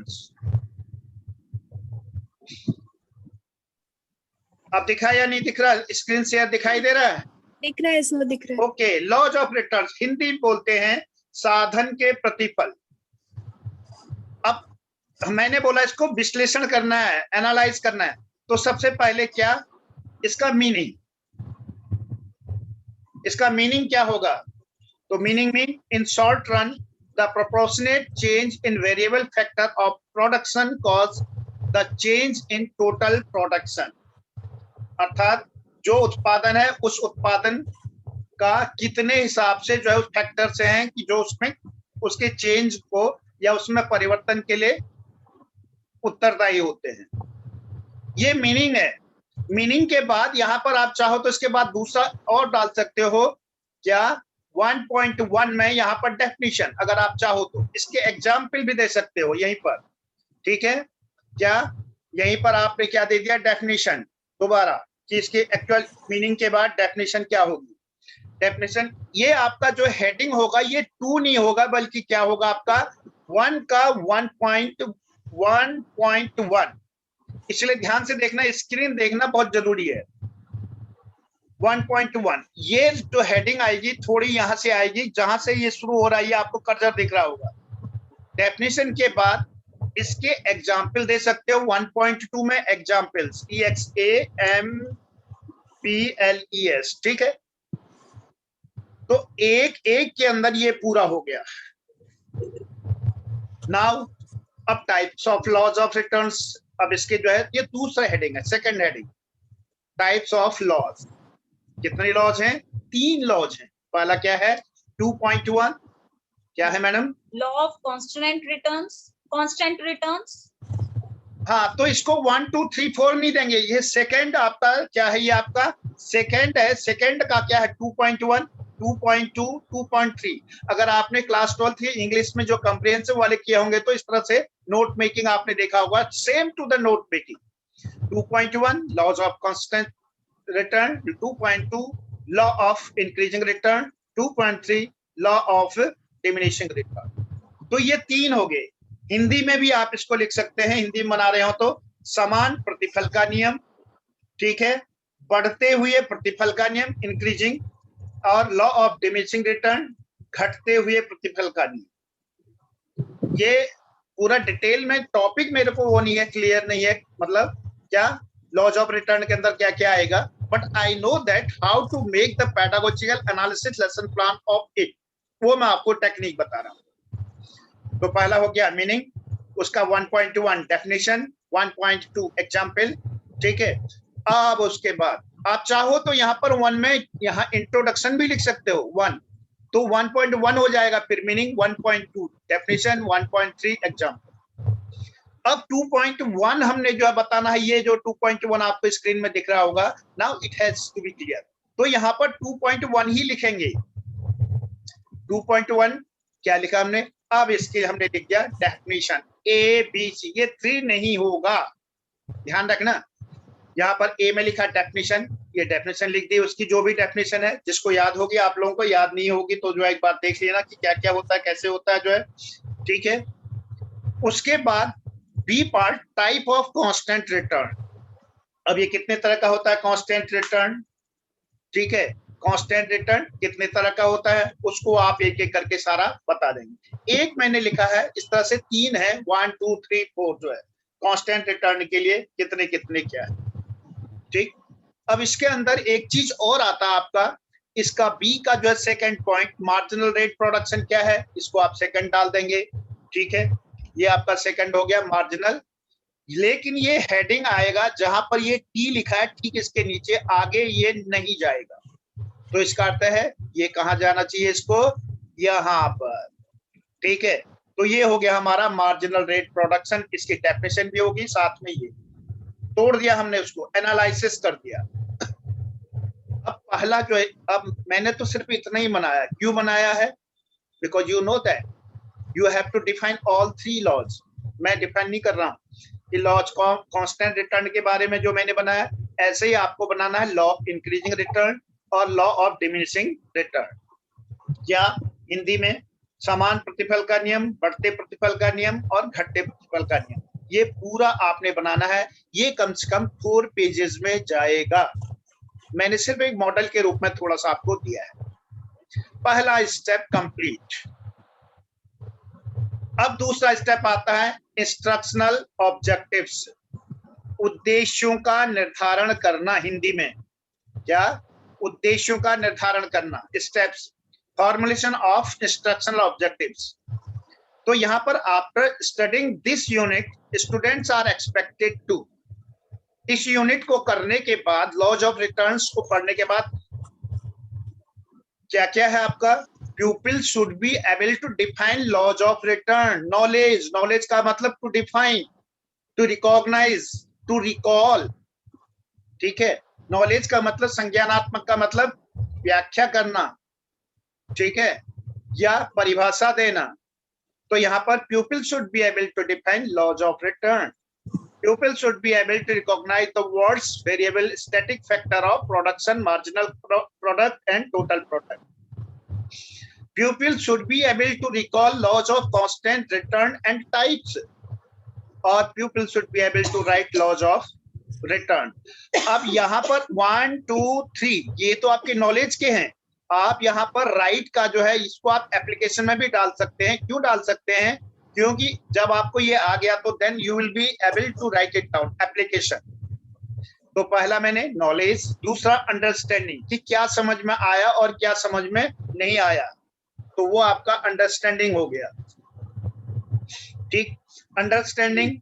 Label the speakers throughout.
Speaker 1: Returns. अब दिखा या नहीं दिख रहा? स्क्रीन शेयर दिखाई दे रहा है?
Speaker 2: दिख रहा है सर, दिख रहा है।
Speaker 1: Okay, laws of returns Hindi बोलते हैं साधन के प्रतिफल। अब मैंने बोला इसको विश्लेषण करना है, एनालाइज करना है, तो सबसे पहले क्या इसका मीनिंग, इसका मीनिंग क्या होगा? तो meaning mean in short run the proportionate change in variable factor of production cause the change in total production. अर्थात जो उत्पादन है उस उत्पादन का कितने हिसाब से जो है उस फैक्टर से है कि जो उसमें उसके चेंज को या उसमें परिवर्तन के लिए उत्तरदायी होते हैं। ये मीनिंग है। मीनिंग के बाद यहां पर आप चाहो तो इसके बाद दूसरा और डाल सकते हो, क्या 1.1 में यहां पर डेफिनेशन, अगर आप चाहो तो इसके एग्जाम्पल भी दे सकते हो यहीं पर, ठीक है? क्या यहीं पर आपने क्या दे दिया? डेफिनेशन दोबारा, कि इसके एक्चुअल मीनिंग के बाद डेफिनेशन क्या होगी। डेफिनेशन ये आपका जो हेडिंग होगा ये 2 नहीं होगा, बल्कि क्या होगा आपका 1 का 1.1, इसलिए ध्यान से देखना, स्क्रीन देखना बहुत जरूरी है। 1.1 ये जो हेडिंग आएगी थोड़ी यहां से आएगी, जहां से ये शुरू हो रहा है, ये आपको कर्सर दिख रहा होगा। डेफिनेशन के बाद इसके एग्जाम्पल दे सकते हो। 1.2 में एग्जाम्पल्स EXAMPLES, ठीक है? तो एक के अंदर ये पूरा हो गया। नाउ अब types of laws of returns, अब इसके जो है ये दूसरा हेडिंग है, second heading, types of laws. कितने लॉज हैं? 3 लॉज हैं। पहला क्या है? 2.1 क्या है madam?
Speaker 3: Law of constant returns, constant returns.
Speaker 1: हाँ, तो इसको 1 2 3 4 नहीं देंगे, ये सेकंड आपका क्या है? ये आपका सेकंड है। सेकंड का क्या है? 2.1, 2.2, 2.3। अगर आपने क्लास 12 की इंग्लिश में जो कॉम्प्रिहेंसिव वाले किए होंगे तो इस तरह से नोट मेकिंग आपने देखा होगा, same to the note making. 2.1 laws of constant return, 2.2 law of increasing return, 2.3 law of diminishing return. तो ये 3 हो गए। हिंदी में भी आप इसको लिख सकते हैं, हिंदी में बना रहे हो तो समान प्रतिफल का नियम, ठीक है? बढ़ते हुए प्रतिफल का नियम इंक्रीजिंग, और लॉ ऑफ डिमिनिशिंग रिटर्न घटते हुए प्रतिफल का नियम। ये पूरा डिटेल में टॉपिक मेरे को वो नहीं है, क्लियर नहीं है, मतलब क्या लॉज ऑफ रिटर्न के अंदर क्या क्या आएगा, but I know that how to make the pedagogical analysis lesson plan of it, वो मैं आपको टेक्निक बता रहा हूँ। तो पहला हो गया मीनिंग, उसका 1.1 डेफिनेशन, 1.2 एग्जाम्पल, ठीक है? अब उसके बाद आप चाहो तो यहाँ पर 1 में यहाँ इंट्रोडक्शन भी लिख सकते हो 1, तो 1.1 हो जाएगा, फिर मीनिंग 1.2 डेफिनेशन, 1.3 एग्जाम्पल। अब 2.1 हमने जो है बताना है, ये जो 2.1 आपको स्क्रीन में दिख रहा होगा, now it has to be clear, तो यहाँ पर 2.1 ही लिखेंगे। 2.1 क्या लिखा हमने? अब इसके हमने लिख दिया डेफिनेशन ABC, ये 3 नहीं होगा, ध्यान रखना। यहाँ पर A में लिखा डेफिनेशन, ये डेफिनेशन लिख दी, उसकी जो भी डेफिनेशन है, जिसको याद होगी, आप लोगों को याद नहीं होगी तो जो है एक बार देख लेना कि क्या क्या होता है, कैसे होता है जो है, ठीक है? उसके बाद B part, type of constant return. अब ये कितने तरह का होता है कांस्टेंट रिटर्न, ठीक है? कांस्टेंट रिटर्न कितने तरह का होता है उसको आप एक एक करके सारा बता देंगे। एक मैंने लिखा है इस तरह से, 3 है, 1 2 3 4 जो है कांस्टेंट रिटर्न के लिए कितने कितने क्या है, ठीक? अब इसके अंदर एक चीज और आता है आपका, इसका बी का जो है second point, marginal rate production क्या है, इसको आप सेकंड डाल देंगे, ठीक है? ये आपका सेकंड हो गया मार्जिनल। लेकिन ये हेडिंग आएगा जहां पर ये टी लिखा है, ठीक इसके नीचे, आगे ये नहीं जाएगा, तो इसका अर्थ है ये कहां जाना चाहिए? इसको यहां पर, ठीक है? तो ये हो गया हमारा मार्जिनल रेट प्रोडक्शन, इसकी डेफिनेशन भी होगी साथ में, ये तोड़ दिया हमने, उसको एनालिसिस कर दिया। अब पहला जो है, अब मैंने तो सिर्फ इतना ही बनाया, क्यों बनाया है? Because you know that you have to define all 3 laws. मैं डिफाइन नहीं कर रहा हूँ लॉज कांस्टेंट रिटर्न के बारे में जो मैंने बनाया, ऐसे ही आपको बनाना है लॉ ऑफ इंक्रीजिंग रिटर्न और लॉ ऑफ डिमिनिशिंग रिटर्न। क्या हिंदी में समान प्रतिफल का नियम, बढ़ते प्रतिफल का नियम और घटते प्रतिफल का नियम, ये पूरा आपने बनाना है। ये कम से कम 4 पेजेस में जाएगा। मैंने सिर्फ एक मॉडल के रूप में थोड़ा सा आपको दिया है। पहला स्टेप कंप्लीट। अब दूसरा स्टेप आता है इंस्ट्रक्शनल ऑब्जेक्टिव्स, उद्देश्यों का निर्धारण करना। हिंदी में क्या? उद्देश्यों का निर्धारण करना। Steps, formulation of instructional objectives. तो यहां पर after studying this unit students are expected to, इस यूनिट को करने के बाद, लॉज ऑफ रिटर्न्स को पढ़ने के बाद क्या क्या है आपका? pupil should be able to define laws of return, knowledge का मतलब to define, to recognize, to recall, ठीक है। knowledge का मतलब संज्ञानात्मक का मतलब व्याख्या करना, ठीक है, या परिभाषा देना। तो यहाँ पर pupil should be able to define laws of return, pupil should be able to recognize the words variable, static factor of production, marginal product and total product. Pupil should be able to recall laws of constant return and types, और pupil should be able to write laws of return. अब यहाँ पर 1 2 3 ये तो आपके knowledge के हैं। आप यहाँ पर राइट का जो है इसको आप एप्लीकेशन में भी डाल सकते हैं। क्यों डाल सकते हैं? क्योंकि जब आपको ये आ गया तो then you will be able to write it down application. तो पहला मैंने नॉलेज, दूसरा अंडरस्टैंडिंग कि क्या समझ में आया और क्या समझ में नहीं आया, तो वो आपका अंडरस्टैंडिंग हो गया, ठीक। अंडरस्टैंडिंग,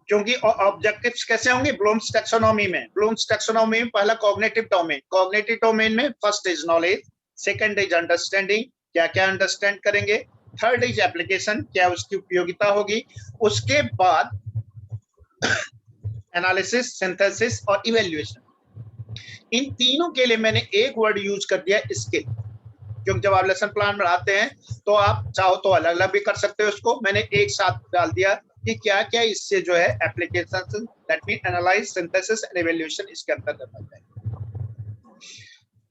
Speaker 1: क्योंकि ऑब्जेक्टिव्स कैसे होंगे? ब्लूम्स टैक्सोनॉमी में, ब्लूम्स टैक्सोनॉमी में पहला कॉग्निटिव डोमेन, कॉग्निटिव डोमेन में first is knowledge, second is understanding, क्या क्या अंडरस्टैंड करेंगे, थर्ड इज एप्लीकेशन, क्या उसकी उपयोगिता होगी, उसके बाद एनालिसिस, सिंथेसिस और इवैल्यूएशन। इन तीनों के लिए मैंने एक वर्ड यूज कर दिया, स्किल, क्योंकि जब आप लेसन प्लान बनाते हैं तो आप चाहो तो अलग अलग भी कर सकते हो, उसको मैंने एक साथ डाल दिया कि क्या क्या इससे जो है application, that mean analyse, synthesis and evaluation इसके अंतर्गत आता है।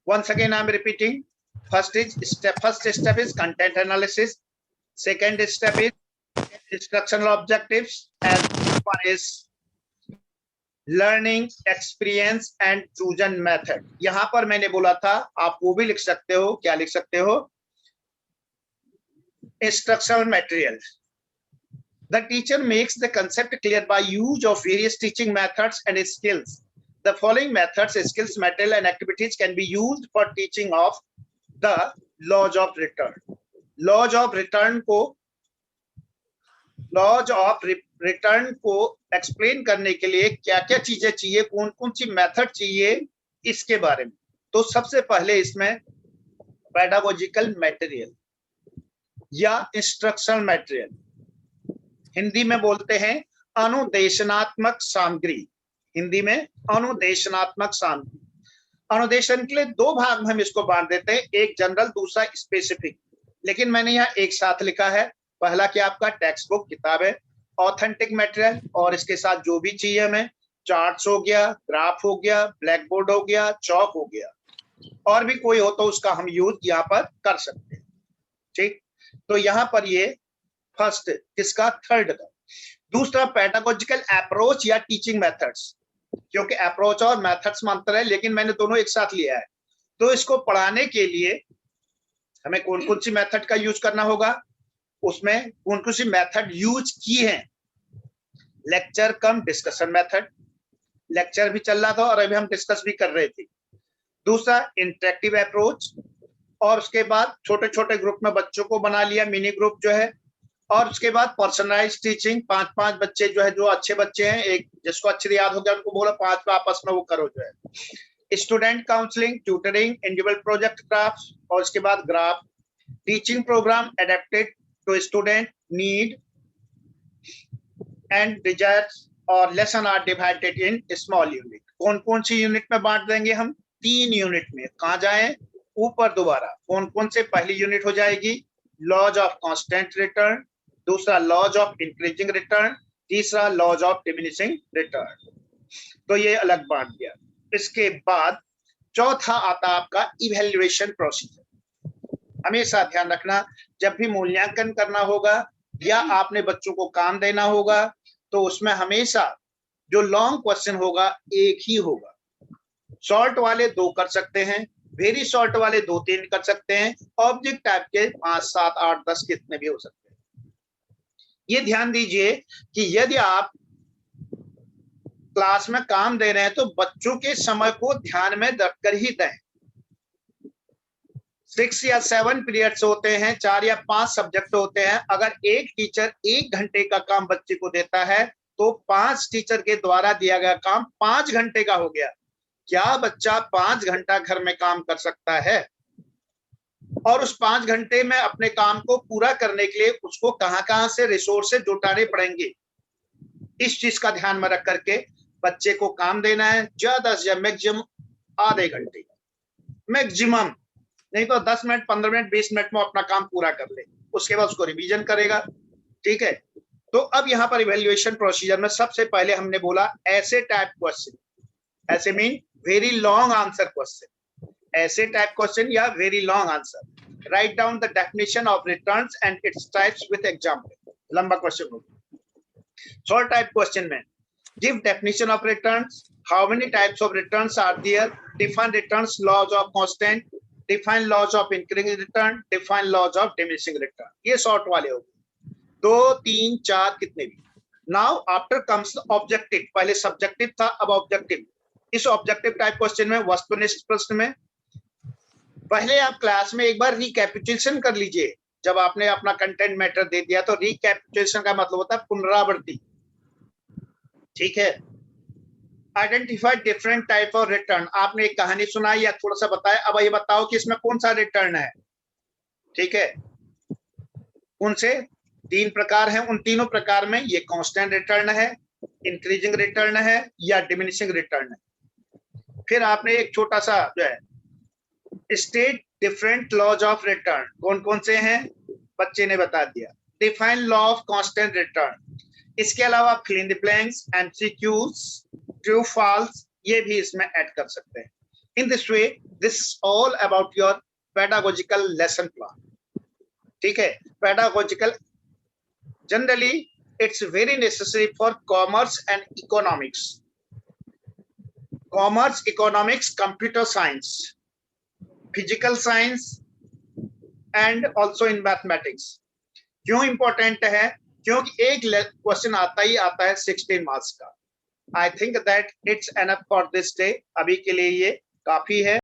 Speaker 1: Once again I am repeating, first step is content analysis, second step is instructional objectives, and one is learning experience and chosen method. यहां पर मैंने बोला था आप वो भी लिख सकते हो, क्या लिख सकते हो? Instructional material. The teacher makes the concept clear by use of various teaching methods and skills. The following methods, skills, material and activities can be used for teaching of the laws of return. Laws of return को explain करने के लिए क्या क्या चीजें चाहिए, कौन कौन सी मेथड चाहिए, इसके बारे में। तो सबसे पहले इसमें पेडागोजिकल मटेरियल या इंस्ट्रक्शनल मटेरियल, हिंदी में बोलते हैं अनुदेशनात्मक सामग्री, हिंदी में अनुदेशनात्मक सामग्री। अनुदेशन के लिए दो भाग में हम इसको बांट देते हैं, एक जनरल, दूसरा स्पेसिफिक, लेकिन मैंने यहाँ एक साथ लिखा है। पहला क्या आपका टेक्स्ट बुक, किताब है, ऑथेंटिक मटेरियल, और इसके साथ जो भी चाहिए हमें, चार्ट्स हो गया, ग्राफ हो गया, ब्लैक बोर्ड हो गया, चौक हो गया, और भी कोई हो तो उसका हम यूज यहाँ पर कर सकते हैं, ठीक। तो यहाँ पर ये फर्स्ट, किसका? थर्ड का। दूसरा पेडागोजिकल अप्रोच या टीचिंग मेथड्स, क्योंकि अप्रोच और मेथड्स में अंतर है, लेकिन मैंने दोनों एक साथ लिया है। तो इसको पढ़ाने के लिए हमें कौन कौन सी मेथड का यूज करना होगा, उसमें कौन कौन सी मेथड यूज की है? लेक्चर कम डिस्कशन मेथड, लेक्चर भी चल रहा था और अभी हम डिस्कस भी कर रहे थे। दूसरा इंटरेक्टिव अप्रोच, और उसके बाद छोटे छोटे ग्रुप में बच्चों को बना लिया, मिनी ग्रुप जो है, और उसके बाद पर्सनलाइज टीचिंग, 5-5 बच्चे जो है, जो अच्छे बच्चे हैं, एक जिसको अच्छे याद हो गया उनको बोलो 5 आपस में वो करो जो है। Student counselling, tutoring, individual project graphs, और उसके बाद graph, teaching programme adapted to student need and desires, और lesson are divided in small unit. कौन कौन सी यूनिट में बांट देंगे हम? 3 यूनिट में। कहाँ जाएं? ऊपर दोबारा। कौन कौन से? पहली यूनिट हो जाएगी लॉज ऑफ कांस्टेंट रिटर्न, दूसरा लॉज ऑफ इंक्रीजिंग रिटर्न, तीसरा लॉज ऑफ डिमिनिशिंग रिटर्न। तो ये अलग बांट दिया। इसके बाद चौथा आता आपका इवैल्यूएशन प्रोसीजर। हमेशा ध्यान रखना, जब भी मूल्यांकन करना होगा या आपने बच्चों को काम देना होगा तो उसमें हमेशा जो लॉन्ग क्वेश्चन होगा एक ही होगा। शॉर्ट वाले 2 कर सकते हैं, वेरी शॉर्ट वाले 2-3 कर सकते हैं, ऑब्जेक्ट टाइप के 5, 7, 8, 10 कितने भी हो सकते हैं। ये ध्यान दीजिए कि यदि आप क्लास में काम दे रहे हैं तो बच्चों के समय को ध्यान में रखकर ही दें। 6 या 7 पीरियड्स होते हैं, 4 या 5 सब्जेक्ट होते हैं। अगर एक टीचर 1 घंटे का काम बच्चे को देता है तो 5 टीचर के द्वारा दिया गया काम 5 घंटे का हो गया। क्या बच्चा 5 घंटा घर में काम कर सकता है? और उस 5 घंटे में अपने काम को पूरा करने के लिए उसको कहां-कहां से रिसोर्सेज जुटाने पड़ेंगे, इस चीज का ध्यान में रख करके बच्चे को काम देना है। ज्यादा से ज्यादा मैक्सिमम आधे घंटे, मैक्सिमम, नहीं तो 10 मिनट, 15 मिनट, 20 मिनट में अपना काम पूरा कर ले, उसके बाद उसको रिवीजन करेगा। ठीक है, तो अब यहाँ पर इवैल्यूएशन प्रोसीजर में सबसे पहले हमने बोला ऐसे टाइप क्वेश्चन, ऐसे mean very long answer question, ऐसे टाइप क्वेश्चन या very long answer. Write down the definition of returns and its types with example. लंबा क्वेश्चन होगा। शॉर्ट टाइप क्वेश्चन में give definition of returns, how many types of returns are there, define returns, laws of constant, define laws of increasing return, define laws of diminishing return। ये short वाले हो गए, 2, 3, 4 कितने भी। Now after comes objective, पहले subjective था, अब objective. इस ऑब्जेक्टिव टाइप क्वेश्चन में, वस्तुनिष्ठ प्रश्न में, पहले आप क्लास में एक बार रिकैपिटुलेशन कर लीजिए। जब आपने अपना कंटेंट मैटर दे दिया तो रिकैपिटुलेशन का मतलब होता है पुनरावृत्ति। ठीक है, identify different type of return. आपने एक कहानी सुनाई या थोड़ा सा बताया, अब ये बताओ कि इसमें कौन सा रिटर्न है। ठीक है, कौन से 3 प्रकार हैं, उन तीनों प्रकार में ये कांस्टेंट रिटर्न है, इंक्रीजिंग रिटर्न है या डिमिनिशिंग रिटर्न है। फिर आपने एक छोटा सा जो है state different laws of return, कौन कौन से हैं बच्चे ने बता दिया। Define law of constant return, इसके अलावा fill in the blanks, MCQs, true false, ये भी इसमें ऐड कर सकते हैं। In this way this all about your pedagogical lesson plan. ठीक है, pedagogical generally it's very necessary for commerce and economics, commerce, economics, computer science, physical science and also in mathematics. क्यों important है? क्योंकि एक question आता ही आता है 16 marks का। I think that it's enough for this day, अभी के लिए ये काफी है।